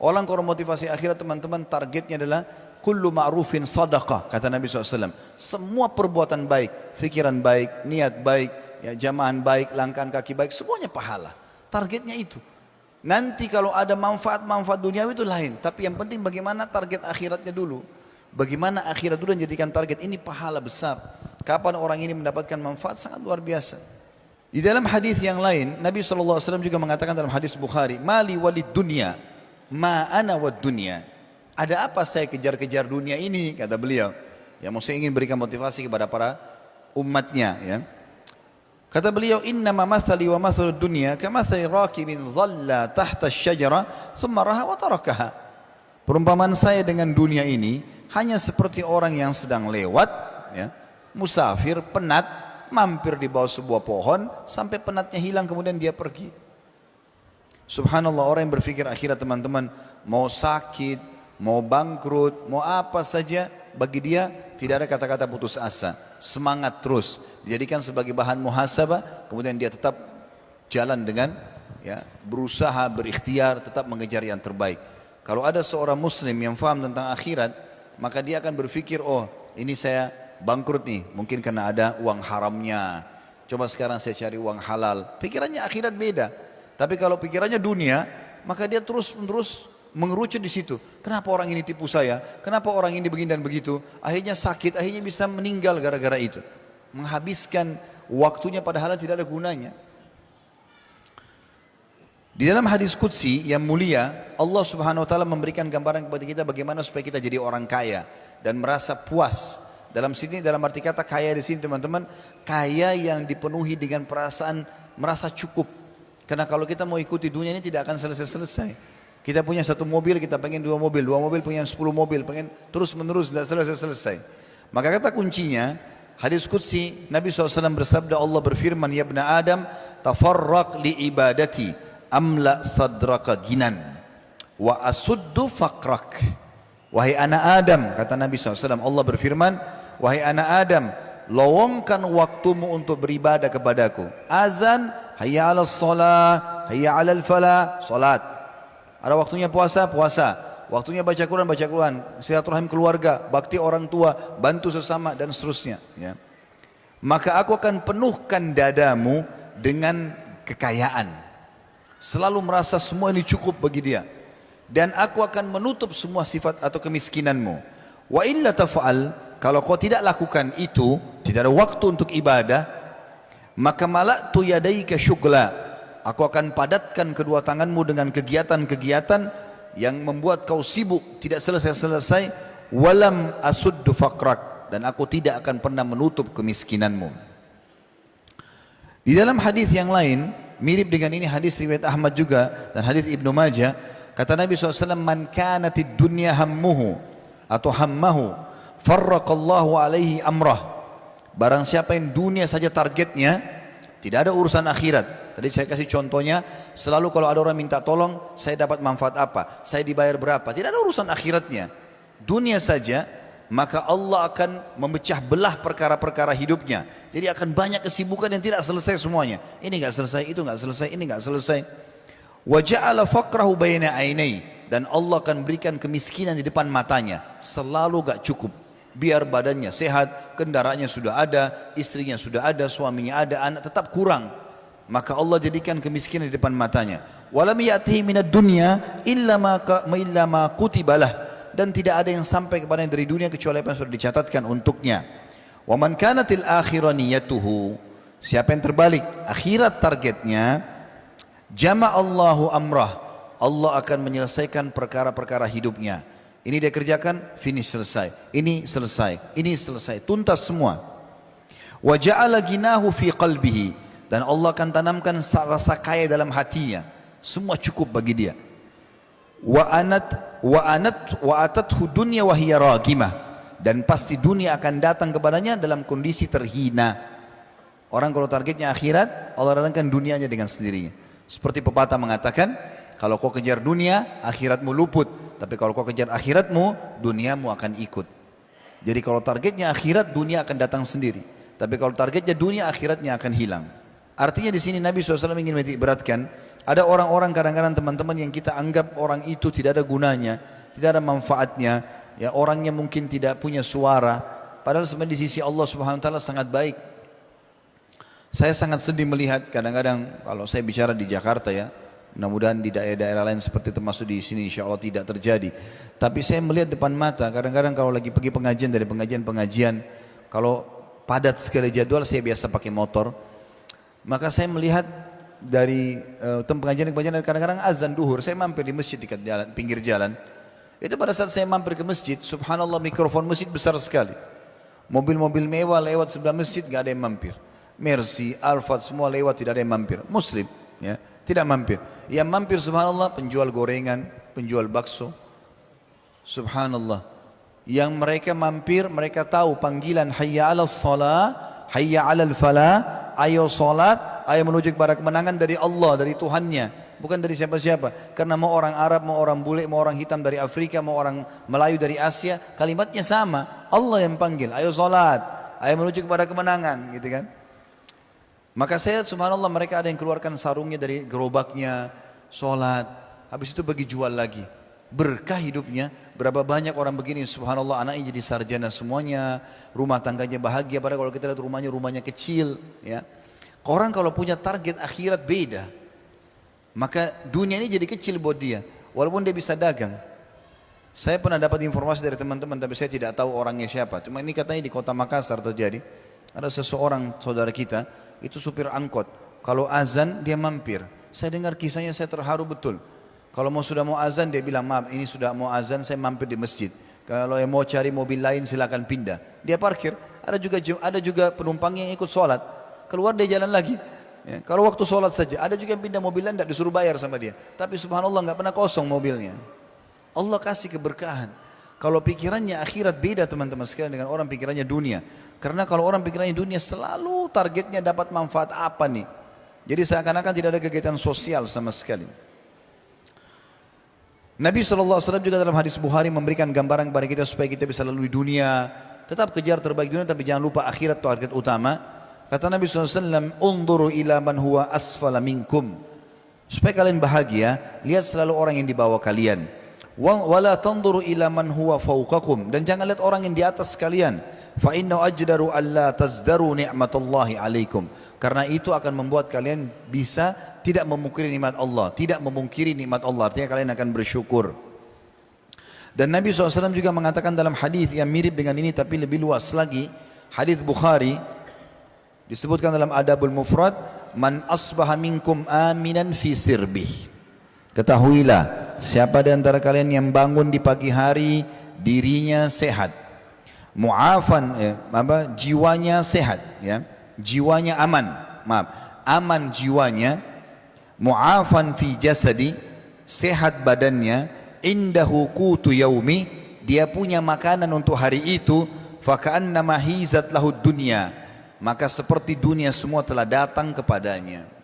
Orang kalau motivasi akhirat teman-teman targetnya adalah kullu ma'rufin sadaqah, kata Nabi SAW. Semua perbuatan baik, pikiran baik, niat baik, ya, jamahan baik, langkah kaki baik, semuanya pahala. Targetnya itu. Nanti kalau ada manfaat-manfaat duniawi itu lain. Tapi yang penting bagaimana target akhiratnya dulu. Bagaimana akhirat dulu menjadikan target ini pahala besar. Kapan orang ini mendapatkan manfaat sangat luar biasa. Di dalam hadis yang lain, Nabi SAW juga mengatakan dalam hadis Bukhari, Mali walid dunya, ma ana wad dunya. Ada apa saya kejar-kejar dunia ini, kata beliau. Ya, maksudnya ingin berikan motivasi kepada para umatnya, ya. Kata beliau, innama mathali wa mathalu dunya kamathali rakibin dhalla tahta syajara thumma raha wa tarakaha. Perumpamaan saya dengan dunia ini hanya seperti orang yang sedang lewat, ya, musafir, penat, mampir di bawah sebuah pohon sampai penatnya hilang kemudian dia pergi. Subhanallah, orang yang berpikir akhirat teman-teman, mau sakit, mau bangkrut, mau apa saja, bagi dia tidak ada kata-kata putus asa, semangat terus, dijadikan sebagai bahan muhasabah, kemudian dia tetap jalan dengan, ya, berusaha, berikhtiar, tetap mengejar yang terbaik. Kalau ada seorang muslim yang faham tentang akhirat, maka dia akan berpikir, oh ini saya bangkrut nih, mungkin karena ada uang haramnya, coba sekarang saya cari uang halal. Pikirannya akhirat beda. Tapi kalau pikirannya dunia, maka dia terus-menerus mengerucut di situ. Kenapa orang ini tipu saya? Kenapa orang ini begini dan begitu? Akhirnya sakit, akhirnya bisa meninggal gara-gara itu. Menghabiskan waktunya padahal tidak ada gunanya. Di dalam hadis qudsi yang mulia, Allah Subhanahu wa taala memberikan gambaran kepada kita bagaimana supaya kita jadi orang kaya dan merasa puas. Dalam arti kata kaya di sini teman-teman, kaya yang dipenuhi dengan perasaan merasa cukup. Karena kalau kita mau ikuti dunia ini tidak akan selesai-selesai. Kita punya satu mobil, kita pengen dua mobil punya 10 mobil, pengen terus menerus, tidak selesai-selesai. Maka kata kuncinya, hadis qudsi, Nabi SAW bersabda, Allah berfirman, ya ibna Adam, tafarraq li ibadati, amla sadraka ginan, wa asuddu faqrak. Wahai anak Adam, kata Nabi SAW, Allah berfirman, wahai anak Adam, lowongkan waktumu untuk beribadah kepadaku. Azan, hayya ala salat, hayya ala falah, salat. Ada waktunya puasa, puasa. Waktunya baca Quran, baca Quran. Silaturahim keluarga, bakti orang tua, bantu sesama dan seterusnya. Ya. Maka aku akan penuhkan dadamu dengan kekayaan. Selalu merasa semua ini cukup bagi dia. Dan aku akan menutup semua sifat atau kemiskinanmu. Wa illa taf'al, kalau kau tidak lakukan itu, tidak ada waktu untuk ibadah, maka mala'tu yadaika syughla. Aku akan padatkan kedua tanganmu dengan kegiatan-kegiatan yang membuat kau sibuk, tidak selesai-selesai. Walam asuddu faqrak, dan aku tidak akan pernah menutup kemiskinanmu. Di dalam hadis yang lain, mirip dengan ini hadis riwayat Ahmad juga dan hadis Ibnu Majah, kata Nabi SAW, man kanatid dunya hammuhu atau hammahu farraqallahu alaihi amrah. Barang siapa yang dunia saja targetnya, tidak ada urusan akhirat. Tadi saya kasih contohnya, selalu kalau ada orang minta tolong, saya dapat manfaat apa? Saya dibayar berapa? Tidak ada urusan akhiratnya. Dunia saja, maka Allah akan memecah belah perkara-perkara hidupnya. Jadi akan banyak kesibukan yang tidak selesai semuanya. Ini enggak selesai, itu enggak selesai, ini enggak selesai. Wa ja'ala faqrahu baina ainai, dan Allah akan berikan kemiskinan di depan matanya. Selalu enggak cukup. Biar badannya sehat, kendaraannya sudah ada, istrinya sudah ada, suaminya ada, anak tetap kurang. Maka Allah jadikan kemiskinan di depan matanya. Walam ya'tihi minad dunya illa ma kutibalah, dan tidak ada yang sampai kepadanya dari dunia kecuali apa yang sudah dicatatkan untuknya. Wa man kanatil akhiraniyatuhu, siapa yang terbalik akhirat targetnya, jama'allahu amrah, Allah akan menyelesaikan perkara-perkara hidupnya. Ini dia kerjakan, finish, selesai. Ini selesai, ini selesai, tuntas semua. Wa ja'ala ginahu fi qalbihi, dan Allah akan tanamkan rasa kaya dalam hatinya. Semua cukup bagi dia. Wa atathu dunya wa hiya ragimah, dan pasti dunia akan datang kepadanya dalam kondisi terhina. Orang kalau targetnya akhirat, Allah datangkan dunianya dengan sendirinya. Seperti pepatah mengatakan, kalau kau kejar dunia, akhiratmu luput. Tapi kalau kau kejar akhiratmu, duniamu akan ikut. Jadi kalau targetnya akhirat, dunia akan datang sendiri. Tapi kalau targetnya dunia, akhiratnya akan hilang. Artinya di sini Nabi SAW ingin menitik beratkan, Ada orang-orang kadang-kadang teman-teman yang kita anggap orang itu tidak ada gunanya, tidak ada manfaatnya, ya orangnya mungkin tidak punya suara, padahal sebenarnya di sisi Allah Subhanahu wa taala sangat baik. Saya sangat sedih melihat kadang-kadang kalau saya bicara di Jakarta ya, mudah-mudahan di daerah-daerah lain seperti termasuk di sini insya Allah tidak terjadi. Tapi saya melihat depan mata kadang-kadang kalau lagi pergi pengajian dari pengajian, kalau padat sekali jadwal saya biasa pakai motor, maka saya melihat dari pengajian kadang-kadang azan duhur, saya mampir di masjid dekat jalan, pinggir jalan. Itu pada saat saya mampir ke masjid, subhanallah mikrofon masjid besar sekali. Mobil-mobil mewah lewat sebelah masjid, gak ada yang mampir. Mercy, Alphard semua lewat, tidak ada yang mampir. Muslim, ya, tidak mampir. Yang mampir subhanallah penjual gorengan, penjual bakso. Subhanallah. Yang mereka mampir, mereka tahu panggilan hayya 'alas shalah, hayya 'alal falah, ayo salat, ayo menuju kepada kemenangan dari Allah, dari Tuhannya, bukan dari siapa-siapa. Karena mau orang Arab, mau orang bule, mau orang hitam dari Afrika, mau orang Melayu dari Asia, kalimatnya sama. Allah yang panggil, ayo salat, ayo menuju kepada kemenangan, gitu kan. Maka saya subhanallah mereka ada yang keluarkan sarungnya dari gerobaknya, salat, habis itu bagi jual lagi. Berkah hidupnya, berapa banyak orang begini subhanallah anaknya jadi sarjana semuanya, rumah tangganya bahagia, padahal kalau kita lihat rumahnya kecil ya. Orang kalau punya target akhirat beda, maka dunia ini jadi kecil buat dia, walaupun dia bisa dagang. Saya pernah dapat informasi dari teman-teman, tapi saya tidak tahu orangnya siapa, cuma ini katanya di kota Makassar terjadi. Ada seseorang saudara kita, itu supir angkot, kalau azan dia mampir. Saya dengar kisahnya, saya terharu betul. Kalau sudah mau azan dia bilang, maaf ini sudah mau azan saya mampir di masjid. Kalau yang mau cari mobil lain silakan pindah. Dia parkir. Ada juga penumpang yang ikut sholat. Keluar dia jalan lagi. Ya, kalau waktu sholat saja. Ada juga yang pindah mobil lain tidak disuruh bayar sama dia. Tapi subhanallah nggak pernah kosong mobilnya. Allah kasih keberkahan. Kalau pikirannya akhirat beda teman-teman sekalian dengan orang pikirannya dunia. Karena kalau orang pikirannya dunia selalu targetnya dapat manfaat apa nih. Jadi seakan-akan tidak ada kegiatan sosial sama sekali. Nabi SAW juga dalam hadis Bukhari memberikan gambaran kepada kita supaya kita bisa lalui dunia. Tetap kejar terbaik dunia tapi jangan lupa akhirat target utama. Kata Nabi SAW, "Unduru ila man huwa asfala minkum." Supaya kalian bahagia, lihat selalu orang yang di bawah kalian. Wala tanduru ila man huwa fawqakum, dan jangan lihat orang yang di atas kalian. Fa innahu ajdaru alla tazdaru ni'matallahi alaikum. Karena itu akan membuat kalian bisa tidak memungkiri nikmat Allah, tidak memungkiri nikmat Allah, artinya kalian akan bersyukur. Dan Nabi SAW juga mengatakan dalam hadis yang mirip dengan ini tapi lebih luas lagi, hadis Bukhari disebutkan dalam Adabul Mufrad, man asbaha minkum aminan fi sirbih. Ketahuilah, siapa di antara kalian yang bangun di pagi hari dirinya sehat, mu'afan, jiwanya sehat, ya, jiwanya aman, aman jiwanya, mu'afan fi jasadi, sehat badannya, indahu qutu yaumi, dia punya makanan untuk hari itu, faka'annama hizat lahud dunya, maka seperti dunia semua telah datang kepadanya.